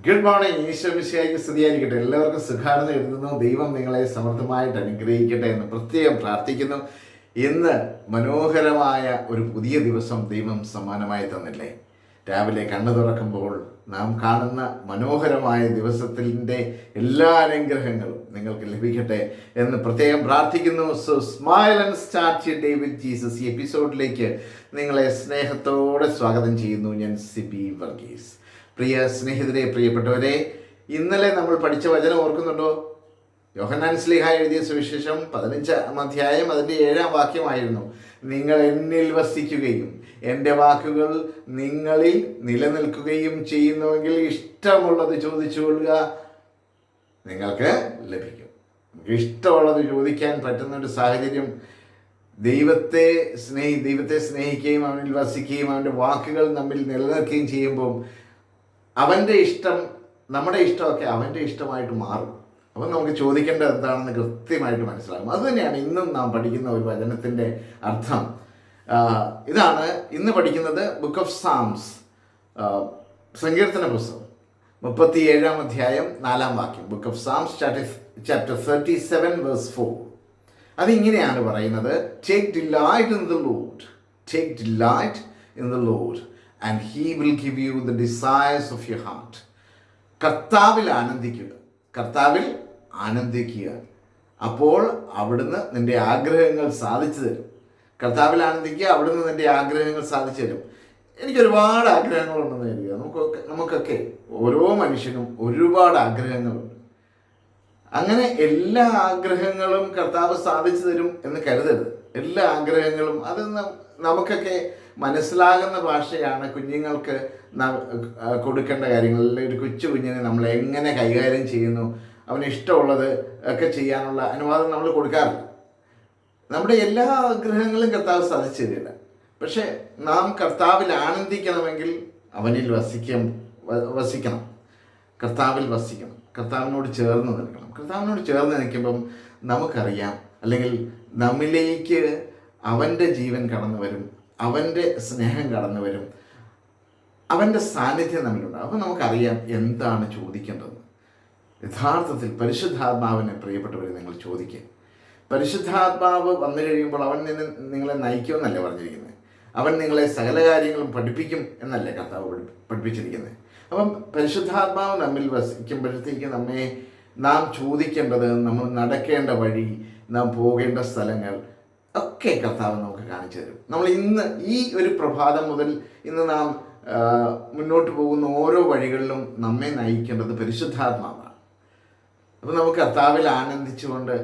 Good morning. ഈശ്വരമിശിഹായ്ക്ക് സ്തുതിയായിരിക്കട്ടെ. എല്ലാവർക്കും സുഖാണെന്ന് എഴുതുന്നു. ദൈവം നിങ്ങളെ സമൃദ്ധമായിട്ട് അനുഗ്രഹിക്കട്ടെ എന്ന് പ്രത്യേകം പ്രാർത്ഥിക്കുന്നു. ഇന്ന് മനോഹരമായ ഒരു പുതിയ ദിവസം ദൈവം സമ്മാനമായി തന്നില്ലേ? രാവിലെ കണ്ണു തുറക്കുമ്പോൾ നാം കാണുന്ന മനോഹരമായ ദിവസത്തിൻ്റെ എല്ലാ അനുഗ്രഹങ്ങളും നിങ്ങൾക്ക് ലഭിക്കട്ടെ എന്ന് പ്രത്യേകം പ്രാർത്ഥിക്കുന്നു. So smile and start your day with Jesus. ഈ എപ്പിസോഡിലേക്ക് നിങ്ങളെ സ്നേഹത്തോടെ സ്വാഗതം ചെയ്യുന്നു. ഞാൻ സിബി വർഗീസ്. പ്രിയ സ്നേഹിതരെ, പ്രിയപ്പെട്ടവരെ, ഇന്നലെ നമ്മൾ പഠിച്ച വചനം ഓർക്കുന്നുണ്ടോ? യോഹന്നാൻ ശ്ലീഹ എഴുതിയ സുവിശേഷം 15-ാം അധ്യായം അതിൻ്റെ 7-ാം വാക്യമായിരുന്നു. നിങ്ങൾ എന്നിൽ വസിക്കുകയും എൻ്റെ വാക്കുകൾ നിങ്ങളിൽ നിലനിൽക്കുകയും ചെയ്യുന്നുവെങ്കിൽ ഇഷ്ടമുള്ളത് ചോദിച്ചുകൊള്ളുക, നിങ്ങൾക്ക് ലഭിക്കും. ഇഷ്ടമുള്ളത് ചോദിക്കാൻ പറ്റുന്നൊരു സാഹചര്യം, ദൈവത്തെ സ്നേഹിക്കുകയും അവനിൽ വസിക്കുകയും അവൻ്റെ വാക്കുകൾ നമ്മിൽ നിലനിൽക്കുകയും ചെയ്യുമ്പോൾ അവൻ്റെ ഇഷ്ടം, നമ്മുടെ ഇഷ്ടമൊക്കെ അവൻ്റെ ഇഷ്ടമായിട്ട് മാറും. അപ്പം നമുക്ക് ചോദിക്കേണ്ടത് എന്താണെന്ന് കൃത്യമായിട്ട് മനസ്സിലാകും. അതുതന്നെയാണ് ഇന്നും നാം പഠിക്കുന്ന ഒരു വചനത്തിൻ്റെ അർത്ഥം. ഇതാണ് ഇന്ന് പഠിക്കുന്നത്. ബുക്ക് ഓഫ് സാംസ്, സങ്കീർത്തന പുസ്തകം 37-ാം അധ്യായം 4-ാം വാക്യം. Book of Psalms chapter 37 verse 4. അതിങ്ങനെയാണ് പറയുന്നത്: take delight in the Lord, take delight in the Lord and he will give you the desires of your heart. കർത്താവിൽ ആനന്ദിക്കുക, കർത്താവിൽ ആനന്ദിക്കുക, അപ്പോൾ അവിടുന്ന് നിൻ്റെ ആഗ്രഹങ്ങൾ സാധിച്ചു തരും. കർത്താവിൽ ആനന്ദിക്കുക, അവിടുന്ന് നിൻ്റെ ആഗ്രഹങ്ങൾ സാധിച്ചു തരും. എനിക്കൊരുപാട് ആഗ്രഹങ്ങളുണ്ടെന്ന് കരുതുക. നമുക്കൊക്കെ ഓരോ മനുഷ്യനും ഒരുപാട് ആഗ്രഹങ്ങളുണ്ട്. അങ്ങനെ എല്ലാ ആഗ്രഹങ്ങളും കർത്താവ് സാധിച്ചു തരും എന്ന് കരുതരുത്. എല്ലാ ആഗ്രഹങ്ങളും അത് നമുക്കൊക്കെ മനസ്സിലാകുന്ന ഭാഷയാണ്. കുഞ്ഞുങ്ങൾക്ക് കൊടുക്കേണ്ട കാര്യങ്ങളിൽ ഒരു കൊച്ചു കുഞ്ഞിനെ നമ്മൾ എങ്ങനെ കൈകാര്യം ചെയ്യുന്നു, അവന് ഇഷ്ടമുള്ളത് ഒക്കെ ചെയ്യാനുള്ള അനുവാദം നമ്മൾ കൊടുക്കാറില്ല. നമ്മുടെ എല്ലാ ആഗ്രഹങ്ങളും കർത്താവ് സാധിച്ചു തരില്ല. പക്ഷേ നാം കർത്താവിൽ ആനന്ദിക്കണമെങ്കിൽ അവനിൽ വസിക്കണം, കർത്താവിൽ വസിക്കണം, കർത്താവിനോട് ചേർന്ന് നിൽക്കണം. കർത്താവിനോട് ചേർന്ന് നിൽക്കുമ്പം നമുക്കറിയാം, അല്ലെങ്കിൽ നമ്മിലേക്ക് അവൻ്റെ ജീവൻ കടന്നു വരും, അവൻ്റെ സ്നേഹം കടന്നു വരും, അവൻ്റെ സാന്നിധ്യം നമ്മിലുണ്ട്. അപ്പോൾ നമുക്കറിയാം എന്താണ് ചോദിക്കേണ്ടത്. യഥാർത്ഥത്തിൽ പരിശുദ്ധാത്മാവിനെ, പ്രിയപ്പെട്ടവരെ, നിങ്ങൾ ചോദിക്കുക. പരിശുദ്ധാത്മാവ് വന്നു കഴിയുമ്പോൾ അവൻ നിങ്ങളെ നയിക്കുമെന്നല്ലേ പറഞ്ഞിരിക്കുന്നത്? അവൻ നിങ്ങളെ സകല കാര്യങ്ങളും പഠിപ്പിക്കും എന്നല്ലേ കർത്താവ് പഠിപ്പിച്ചിരിക്കുന്നത്? അപ്പം പരിശുദ്ധാത്മാവ് നമ്മിൽ വസിക്കുമ്പോഴത്തേക്ക് നാം ചോദിക്കേണ്ടത്, നമ്മൾ നടക്കേണ്ട വഴി, നാം പോകേണ്ട സ്ഥലങ്ങൾ ഒക്കെ കർത്താവ് നമുക്ക് കാണിച്ചു തരും. നമ്മൾ ഇന്ന് ഈ ഒരു പ്രഭാതം മുതൽ ഇന്ന് നാം മുന്നോട്ട് പോകുന്ന ഓരോ വഴികളിലും നമ്മെ നയിക്കേണ്ടത് പരിശുദ്ധാത്മാവാണ്. അപ്പോൾ നമുക്ക് കർത്താവിൽ ആനന്ദിച്ചുകൊണ്ട്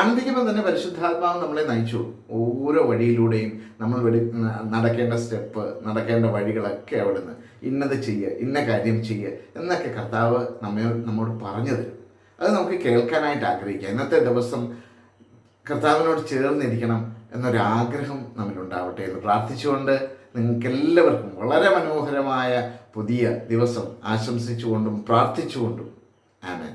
ആനന്ദിക്കുമ്പോൾ തന്നെ പരിശുദ്ധാത്മാവ് നമ്മളെ നയിച്ചു. ഓരോ വഴിയിലൂടെയും നമ്മൾ നടക്കേണ്ട സ്റ്റെപ്പ്, നടക്കേണ്ട വഴികളൊക്കെ അവിടുന്ന് ഇന്നത് ചെയ്യുക, ഇന്ന കാര്യം ചെയ്യുക എന്നൊക്കെ കർത്താവ് നമ്മോട് പറഞ്ഞു തരും. അത് നമുക്ക് കേൾക്കാനായിട്ട് ആഗ്രഹിക്കുക. ഇന്നത്തെ ദിവസം കർത്താവിനോട് ചേർന്നിരിക്കണം എന്നൊരാഗ്രഹം നമ്മിലുണ്ടാവട്ടെ എന്ന് പ്രാർത്ഥിച്ചുകൊണ്ട് നിങ്ങൾക്കെല്ലാവർക്കും വളരെ മനോഹരമായ പുതിയ ദിവസം ആശംസിച്ചുകൊണ്ടും പ്രാർത്ഥിച്ചുകൊണ്ടും ആമേൻ.